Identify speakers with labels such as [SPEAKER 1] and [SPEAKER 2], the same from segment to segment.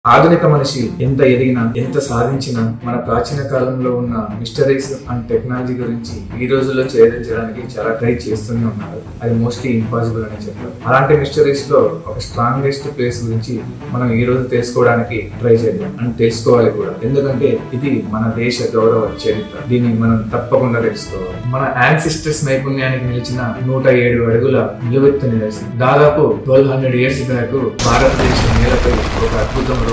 [SPEAKER 1] ఆధునిక మనిషి ఎంత ఎదిగినా ఎంత సాధించినా మన ప్రాచీన కాలంలో ఉన్న మిస్టరీస్ అండ్ టెక్నాలజీ గురించి ఈ రోజుల్లో ఛేదించడానికి చాలా ట్రై చేస్తూనే ఉన్నారు. అది మోస్ట్లీ ఇంపాసిబుల్ అని చెప్పారు. అలాంటి మిస్టరీస్ లో ఒక స్ట్రాంగెస్ట్ ప్లేస్ గురించి మనం ఈ రోజు తెలుసుకోవడానికి ట్రై చేద్దాం అండ్ తెలుసుకోవాలి కూడా. ఎందుకంటే ఇది మన దేశ గౌరవ చరిత్ర. దీన్ని మనం తప్పకుండా తెలుసుకోవాలి. మన యాన్సిస్టర్స్ నైపుణ్యానికి నిలిచిన 107 అడుగుల నిలువెత్తు నిదర్శనం. దాదాపు 1200 years బ్యాక్ భారతదేశ నేలపై ఒక అద్భుతం.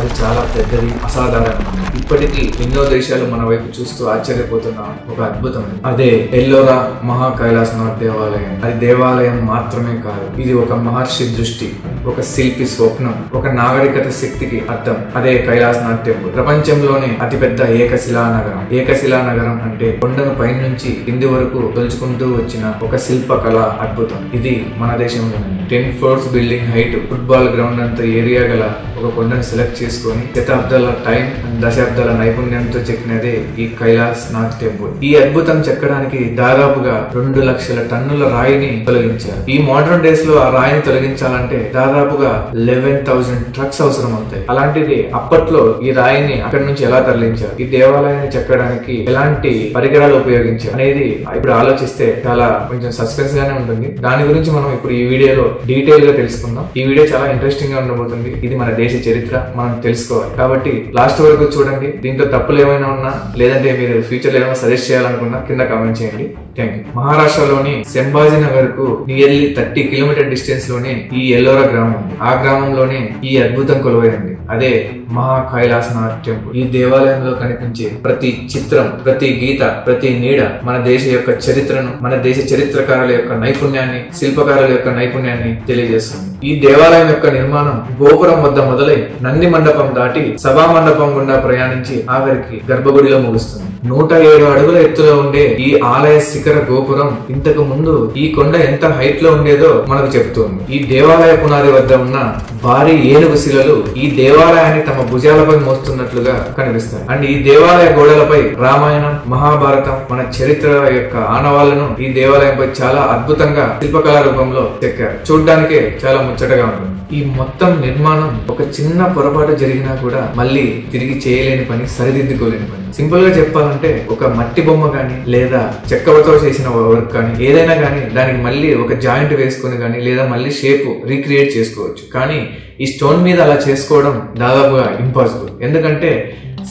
[SPEAKER 1] అది చాలా పెద్దది, అసాధారణమైనది. ఇప్పటికీ ఎన్నో దేశాలు మన వైపు చూస్తూ ఆశ్చర్యపోతున్న ఒక అద్భుతం. అదే ఎల్లోరా మహా కైలాసనాథ్ దేవాలయం. అది దేవాలయం మాత్రమే కాదు, ఇది ఒక మహర్షి దృష్టి, ఒక శిల్పి స్వప్నం, ఒక నాగరికత శక్తికి అర్థం. అదే కైలాసనాథ్ టెంపుల్. ప్రపంచంలోనే అతిపెద్ద ఏకశిలా నగరం. ఏకశిలా నగరం అంటే కొండను పై నుంచి కింది వరకు తొలుచుకుంటూ వచ్చిన ఒక శిల్ప కళ అద్భుతం. ఇది మన దేశంలోనే 10 floors building height, football ground అంత ఏరియా గల ఒక కొండను సెలెక్ట్ చేసుకొని శతాబ్దాల టైం, దశాబ్దాల నైపుణ్యంతో చెక్కినదే ఈ కైలాసనాథ్ టెంపుల్. ఈ అద్భుతం చెక్కడానికి దాదాపుగా 2 లక్షల టన్నుల రాయిని తొలగించారు. ఈ మోడర్న్ డేస్ లో ఆ రాయిని తొలగించాలంటే దాదాపుగా 11,000 ట్రక్స్ అవసరం అవుతాయి. అలాంటిది అప్పట్లో ఈ రాయిని అక్కడి నుంచి ఎలా తరలించారు, ఈ దేవాలయాన్ని చెక్కడానికి ఎలాంటి పరికరాలు ఉపయోగించారు అనేది ఇప్పుడు ఆలోచిస్తే చాలా కొంచెం సస్పెన్స్ గానే ఉంటుంది. దాని గురించి మనం ఇప్పుడు ఈ వీడియోలో డీటెయిల్ గా తెలుసుకుందాం. ఈ వీడియో చాలా ఇంట్రెస్టింగ్ గా ఉండబోతుంది. ఇది మన దేశ చరిత్ర, మనం తెలుసుకోవాలి. కాబట్టి లాస్ట్ వరకు చూడండి. దీంట్లో తప్పులు ఏమైనా ఉన్నా, లేదంటే మీరు ఫ్యూచర్ లో ఏమైనా సజెస్ట్ చేయాలనుకున్నా కింద కామెంట్ చేయండి. Thank you. మహారాష్ట్రలోని సంభాజీనగర్ కు నియర్లీ 30 కిలోమీటర్ డిస్టెన్స్ లోనే ఈ ఎల్లోరా గ్రామం ఉంది. ఆ గ్రామంలోనే ఈ అద్భుతం కొలువైంది. అదే మహా కైలాసనాథ్ టెంపుల్. ఈ దేవాలయంలో కనిపించే ప్రతి చిత్రం, ప్రతి గీత, ప్రతి నీడ మన దేశ యొక్క చరిత్రను, మన దేశ చరిత్రకారుల యొక్క నైపుణ్యాన్ని, శిల్పకారుల యొక్క నైపుణ్యాన్ని తెలియజేస్తుంది. ఈ దేవాలయం యొక్క నిర్మాణం గోపురం వద్ద మొదలై నంది మండపం దాటి సభా మండపం గుండా ప్రయాణించి ఆఖరికి గర్భగుడిలో ముగుస్తుంది. 107 అడుగుల ఎత్తులో ఉండే ఈ ఆలయ శిఖర గోపురం ఇంతకు ముందు ఈ కొండ ఎంత హైట్ లో ఉండేదో మనకు చెబుతోంది. ఈ దేవాలయ పునాది వద్ద ఉన్న భారీ ఏనుగు శిలలు ఈ దేవాలయాన్ని తమ భుజాలపై మోస్తున్నట్లుగా కనిపిస్తాయి. అండ్ ఈ దేవాలయ గోడలపై రామాయణం, మహాభారతం, మన చరిత్ర యొక్క ఆనవాళ్లను ఈ దేవాలయంపై చాలా అద్భుతంగా శిల్పకళా రూపంలో చెక్కారు. చూడ్డానికే చాలా ముచ్చటగా ఉంటుంది. ఈ మొత్తం నిర్మాణం ఒక చిన్న పొరపాటు జరిగినా కూడా మళ్ళీ తిరిగి చేయలేని పని, సరిదిద్దుకోలేని పని. సింపుల్ గా చెప్పాలంటే ఒక మట్టి బొమ్మ కానీ లేదా చెక్కతో చేసిన వర్క్ కానీ ఏదైనా కానీ దానికి మళ్ళీ ఒక జాయింట్ వేసుకుని కానీ లేదా మళ్ళీ షేప్ రీక్రియేట్ చేసుకోవచ్చు. కానీ ఈ స్టోన్ మీద అలా చేసుకోవడం దాదాపుగా ఇంపాసిబుల్. ఎందుకంటే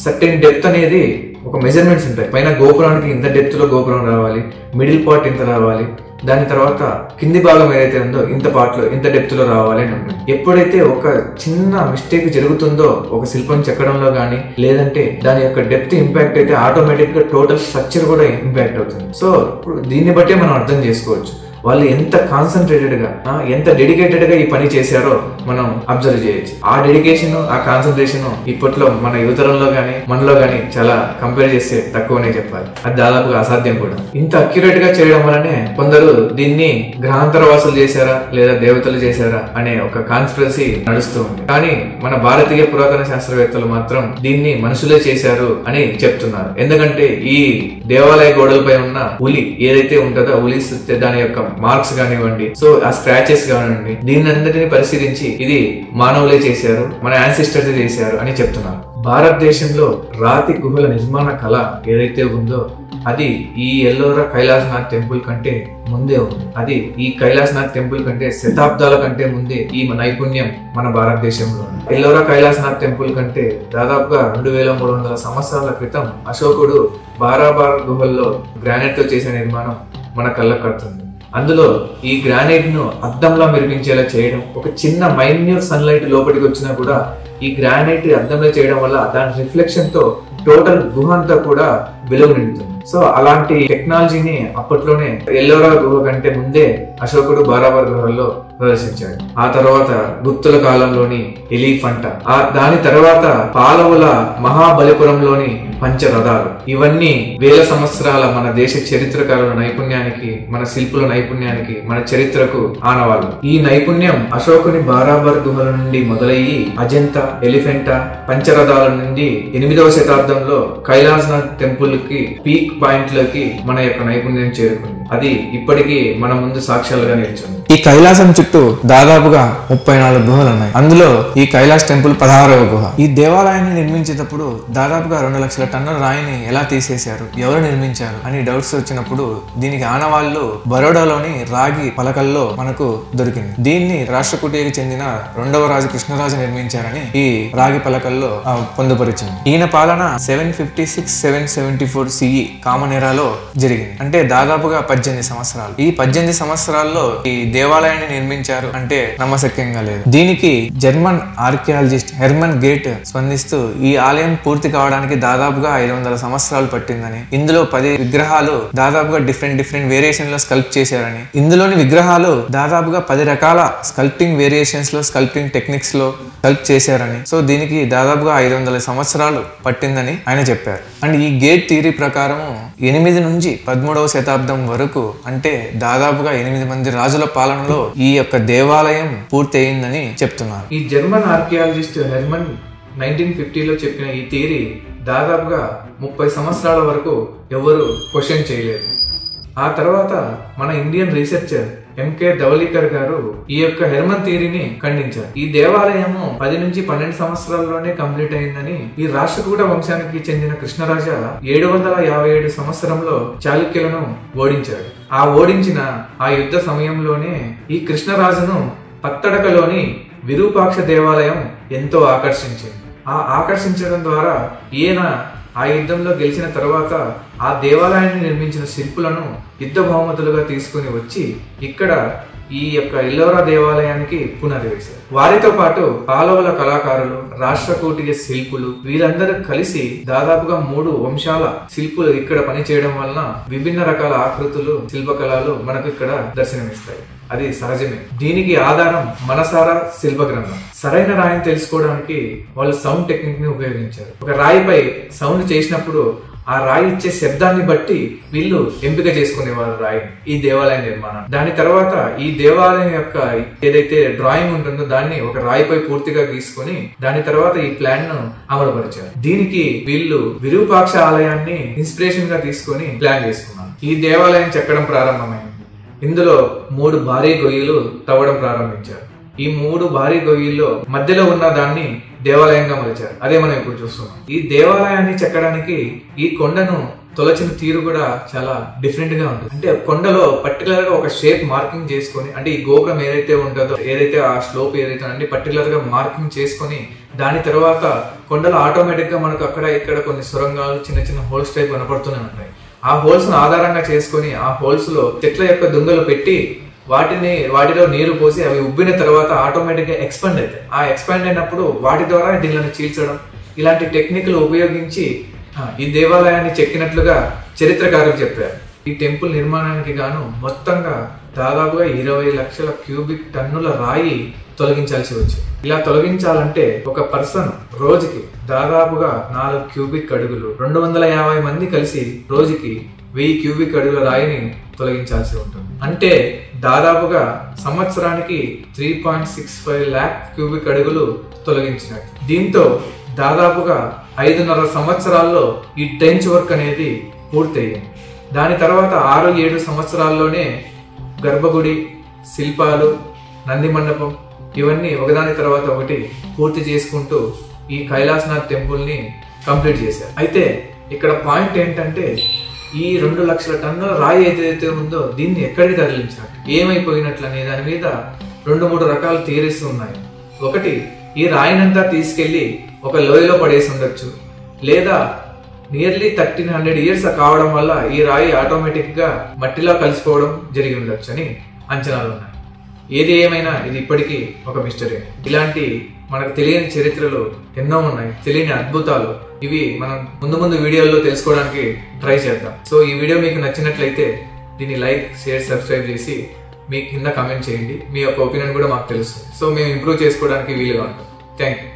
[SPEAKER 1] సర్టెన్ డెప్త్ అనేది ఒక మెజర్మెంట్స్ ఉంటాయి. పైన గోపురానికి ఇంత డెప్త్ లో గోపురం రావాలి, మిడిల్ పార్ట్ ఇంత రావాలి, దాని తర్వాత కింది భాగం ఏదైతే ఉందో ఇంత పార్ట్ లో ఇంత డెప్త్ లో రావాలి అని ఉంటుంది. ఎప్పుడైతే ఒక చిన్న మిస్టేక్ జరుగుతుందో ఒక శిల్పం చెక్కడంలో గానీ లేదంటే దాని యొక్క డెప్త్ ఇంపాక్ట్ అయితే ఆటోమేటిక్ గా టోటల్ స్ట్రక్చర్ కూడా ఇంపాక్ట్ అవుతుంది. సో దీన్ని బట్టే మనం అర్థం చేసుకోవచ్చు వాళ్ళు ఎంత కాన్సన్ట్రేటెడ్ గా, ఎంత డెడికేటెడ్ గా ఈ పని చేశారో మనం అబ్జర్వ్ చేయొచ్చు. ఆ డెడికేషన్, ఆ కాన్సన్ట్రేషన్ ఇప్పట్లో మన యువతరంలో గానీ మనలో గానీ చాలా కంపేర్ చేస్తే తక్కువనే చెప్పాలి. అది దాదాపుగా అసాధ్యం కూడా. ఇంత అక్యురేట్ గా చేయడం వల్లనే కొందరు దీన్ని గ్రహాంతర వాసులు చేశారా లేదా దేవతలు చేశారా అనే ఒక కాన్స్పిరసీ నడుస్తూ ఉంది. కానీ మన భారతీయ పురాతన శాస్త్రవేత్తలు మాత్రం దీన్ని మనుషులే చేశారు అని చెప్తున్నారు. ఎందుకంటే ఈ దేవాలయ గోడలపై ఉన్న ఉలి ఏదైతే ఉంటుందో ఉలి దాని యొక్క మార్క్స్ కానివ్వండి, సో ఆ స్క్రాచెస్ కానివ్వండి, దీన్ని అందరినీ పరిశీలించి ఇది మానవులే చేశారు, మన యాన్సిస్టర్స్ చేశారు అని చెప్తున్నారు. భారతదేశంలో రాతి గుహల నిర్మాణ కళ ఏదైతే ఉందో అది ఈ ఎల్లోరా కైలాసనాథ్ టెంపుల్ కంటే ముందే ఉంది. అది ఈ కైలాసనాథ్ టెంపుల్ కంటే శతాబ్దాల కంటే ముందే ఈ నైపుణ్యం మన భారతదేశంలో ఉంది. ఎల్లోరా కైలాసనాథ్ టెంపుల్ కంటే దాదాపుగా 2300 సంవత్సరాల క్రితం అశోకుడు బారాబార్ గుహల్లో గ్రానైట్ తో చేసిన నిర్మాణం మన కళ్ళకు కడుతుంది. అందులో ఈ గ్రానైట్ ను అద్దంలా మెరిపించేలా చేయడం, ఒక చిన్న మైన్యూట్ సన్లైట్ లోపలికి వచ్చినా కూడా ఈ గ్రానైట్ అద్దంలో చేయడం వల్ల దాని రిఫ్లెక్షన్ తో టోటల్ గుహ అంతా కూడా వెలుగు నిండుతుంది. సో అలాంటి టెక్నాలజీని అప్పట్లోనే ఎల్లోరా గుహ కంటే ముందే అశోకుడు బారాబార్ గుహల్లో ప్రదర్శించాడు. ఆ తర్వాత గుప్తుల కాలంలోని ఎలిఫంట, దాని తర్వాత పాలవుల మహాబలిపురంలోని పంచరథాలు, ఇవన్నీ వేల సంవత్సరాల మన దేశ చరిత్రకారుల నైపుణ్యానికి, మన శిల్పుల నైపుణ్యానికి, మన చరిత్రకు ఆనవాళ్ళు. ఈ నైపుణ్యం అశోకుని బారాబార్ గుహల నుండి మొదలయ్యి అజంతా, ఎలిఫెంటా, పంచరథాల నుండి 8వ శతాబ్దంలో కైలాసనాథ్ టెంపుల్ కి పీక్ పాయింట్ లోకి మన యొక్క నైపుణ్యం చేరుకుంది. అది ఇప్పటికీ మన ముందు సాక్ష్యాలుగా నిలిచింది.
[SPEAKER 2] ఈ కైలాసం చుట్టూ దాదాపుగా 34 గుహలు ఉన్నాయి. అందులో ఈ కైలాస్ టెంపుల్ 16వ గుహ. ఈ దేవాలయాన్ని నిర్మించేటప్పుడు దాదాపుగా 2 లక్షల టన్నుల రాయిని ఎలా తీసేశారు, ఎవరు నిర్మించారు అని డౌట్స్ వచ్చినప్పుడు దీనికి ఆనవాళ్లు బరోడాలోని రాగి పలకల్లో మనకు దొరికింది. దీన్ని రాష్ట్రకూటికి చెందిన 2వ రాజు కృష్ణరాజు నిర్మించారని ఈ రాగి పలకల్లో పొందుపరిచింది. ఈయన పాలన 756-774 CE కామన్ ఎరాలో జరిగింది. అంటే దాదాపుగా 18 సంవత్సరాలు. ఈ 18 సంవత్సరాల్లో ఈ దేవాలయాన్ని నిర్మించారు అంటే నమ్మశక్యంగా లేదు. దీనికి జర్మన్ ఆర్కియాలజిస్ట్ హెర్మన్ గేట్ స్పందిస్తూ ఈ ఆలయం పూర్తి కావడానికి దాదాపుగా 500 సంవత్సరాలు పట్టిందని, ఇందులో 10 విగ్రహాలు దాదాపుగా డిఫరెంట్ వేరియేషన్ లో స్కల్ప్ట్ చేశారని, ఇందులోని విగ్రహాలు దాదాపుగా 10 రకాల స్కల్ప్టింగ్ వేరియేషన్స్ లో స్కల్ప్టింగ్ టెక్నిక్స్ లో స్కల్ప్ట్ చేశారని, సో దీనికి దాదాపుగా 500 సంవత్సరాలు పట్టిందని ఆయన చెప్పారు. అండ్ ఈ గేట్ థియరీ ప్రకారం 8 నుంచి 13వ శతాబ్దం వరకు అంటే దాదాపుగా 8 మంది రాజుల పాలనలో ఈ యొక్క దేవాలయం పూర్తి అయిందని చెప్తున్నారు.
[SPEAKER 1] ఈ జర్మన్ ఆర్కియాలజిస్ట్ హెర్మన్ 1950లో చెప్పిన ఈ థియరీ దాదాపుగా 30 సంవత్సరాల వరకు ఎవరు క్వశ్చన్ చేయలేదు. ఆ తర్వాత మన ఇండియన్ రీసెర్చర్ ఎంకే ధవళీకర్ గారు ఈ యొక్క హెర్మన్ థియరీని ఖండించారు. ఈ దేవాలయము 10 నుంచి 12 సంవత్సరాల్లోనే కంప్లీట్ అయిందని, ఈ రాష్ట్రకూట వంశానికి చెందిన కృష్ణరాజ 757 సంవత్సరంలో చాళుక్యులను ఓడించాడు. ఆ ఓడించిన ఆ యుద్ధ సమయంలోనే ఈ కృష్ణరాజును పత్తడకలోని విరూపాక్ష దేవాలయం ఎంతో ఆకర్షించింది. ఆ ఆకర్షించడం ద్వారా ఈయన ఆ యుద్ధంలో గెలిచిన తర్వాత ఆ దేవాలయాన్ని నిర్మించిన శిల్పులను యుద్ధ బహుమతులుగా తీసుకుని వచ్చి ఇక్కడ ఈ యొక్క ఎల్లోరా దేవాలయానికి పునాది వేశారు. వారితో పాటు పాలవుల కళాకారులు, రాష్ట్రకూటియ శిల్పులు వీరందరూ కలిసి దాదాపుగా 3 వంశాల శిల్పులు ఇక్కడ పనిచేయడం వలన విభిన్న రకాల ఆకృతులు, శిల్పకళలు మనకు ఇక్కడ దర్శనమిస్తాయి. అది సహజమే. దీనికి ఆధారం మనసారా శిల్ప గ్రంథం. సరైన రాయిని తెలుసుకోవడానికి వాళ్ళు సౌండ్ టెక్నిక్ ని ఉపయోగించారు. ఒక రాయిపై సౌండ్ చేసినప్పుడు ఆ రాయి ఇచ్చే శబ్దాన్ని బట్టి వీళ్ళు ఎంపిక చేసుకునేవారు రాయి ఈ దేవాలయ నిర్మాణం. దాని తర్వాత ఈ దేవాలయం యొక్క ఏదైతే డ్రాయింగ్ ఉంటుందో దాన్ని ఒక రాయిపై పూర్తిగా గీసుకొని దాని తర్వాత ఈ ప్లాన్ ను అమలుపరిచారు. దీనికి వీళ్ళు విరూపాక్ష ఆలయాన్ని ఇన్స్పిరేషన్ గా తీసుకొని ప్లాన్ చేసుకున్నారు. ఈ దేవాలయం చెక్కడం ప్రారంభమైంది. ఇందులో 3 భారీ గొయ్యిలు తవ్వడం ప్రారంభించారు. ఈ 3 భారీ గొయ్యిల్లో మధ్యలో ఉన్న దాన్ని దేవాలయంగా మలిచారు. అదే మనం ఇప్పుడు చూస్తున్నాం. ఈ దేవాలయాన్ని చెక్కడానికి ఈ కొండను తొలచిన తీరు కూడా చాలా డిఫరెంట్ గా ఉంటుంది. అంటే కొండలో పర్టికులర్ గా ఒక షేప్ మార్కింగ్ చేసుకొని, అంటే ఈ గోపురం ఏదైతే ఉంటుందో, ఏదైతే ఆ స్లోప్ ఏదైతే అంటే పర్టికులర్ గా మార్కింగ్ చేసుకొని దాని తర్వాత కొండలో ఆటోమేటిక్ గా మనకు అక్కడ ఇక్కడ కొన్ని సొరంగాలు, చిన్న హోల్స్ టైప్ కనపడుతూనే ఉంటాయి. ఆ హోల్స్ ను ఆధారంగా చేసుకుని ఆ హోల్స్ లో చెట్ల యొక్క దుంగలు పెట్టి వాటిలో నీరు పోసి అవి ఉబ్బిన తర్వాత ఆటోమేటిక్ గా ఎక్స్పాండ్ అవుతాయి. ఆ ఎక్స్పాండ్ అయినప్పుడు వాటి ద్వారా దీనిని చీల్చడం, ఇలాంటి టెక్నిక్లు ఉపయోగించి ఈ దేవాలయాన్ని చెక్కినట్లుగా చరిత్రకారులు చెప్పారు. ఈ టెంపుల్ నిర్మాణానికి గాను మొత్తంగా దాదాపుగా 20 లక్షల క్యూబిక్ టన్నుల రాయి తొలగించాల్సి వచ్చింది. ఇలా తొలగించాలంటే ఒక పర్సన్ రోజుకి దాదాపుగా 4 క్యూబిక్ అడుగులు, 250 మంది కలిసి రోజుకి 1000 క్యూబిక్ అడుగుల రాయిని తొలగించాల్సి ఉంటుంది. అంటే దాదాపుగా సంవత్సరానికి 3.65 lakh క్యూబిక్ అడుగులు తొలగించినట్టు. దీంతో దాదాపుగా 5.5 సంవత్సరాల్లో ఈ ట్రెంచ్ వర్క్ అనేది పూర్తయింది. దాని తర్వాత 6-7 సంవత్సరాల్లోనే గర్భగుడి, శిల్పాలు, నంది మండపం ఇవన్నీ ఒకదాని తర్వాత ఒకటి పూర్తి చేసుకుంటూ ఈ కైలాసనాథ్ టెంపుల్ ని కంప్లీట్ చేశారు. అయితే ఇక్కడ పాయింట్ ఏంటంటే ఈ 2 లక్షల టన్నుల రాయి ఏదైతే ఉందో దీన్ని ఎక్కడికి తరలించాలి, ఏమైపోయినట్లు అనే దాని మీద 2-3 రకాల థియరీస్ ఉన్నాయి. ఒకటి, ఈ రాయినంతా తీసుకెళ్లి ఒక లోయలో పడేసి ఉండొచ్చు, లేదా నియర్లీ 1300 years కావడం వల్ల ఈ రాయి ఆటోమేటిక్ గా మట్టిలో కలిసిపోవడం జరిగి ఉండొచ్చు అని అంచనాలు ఉన్నాయి. ఏది ఏమైనా ఇది ఇప్పటికీ ఒక మిస్టరీ. ఇలాంటి మనకు తెలియని చరిత్రలు ఎన్నో ఉన్నాయి, తెలియని అద్భుతాలు. ఇవి మనం ముందు వీడియోల్లో తెలుసుకోవడానికి ట్రై చేద్దాం. సో ఈ వీడియో మీకు నచ్చినట్లయితే దీన్ని లైక్, షేర్, సబ్స్క్రైబ్ చేసి మీ కింద కామెంట్ చేయండి. మీ యొక్క ఒపీనియన్ కూడా మాకు తెలుస్తుంది. సో మేము ఇంప్రూవ్ చేసుకోవడానికి వీలుగా ఉంటుంది. Thank you.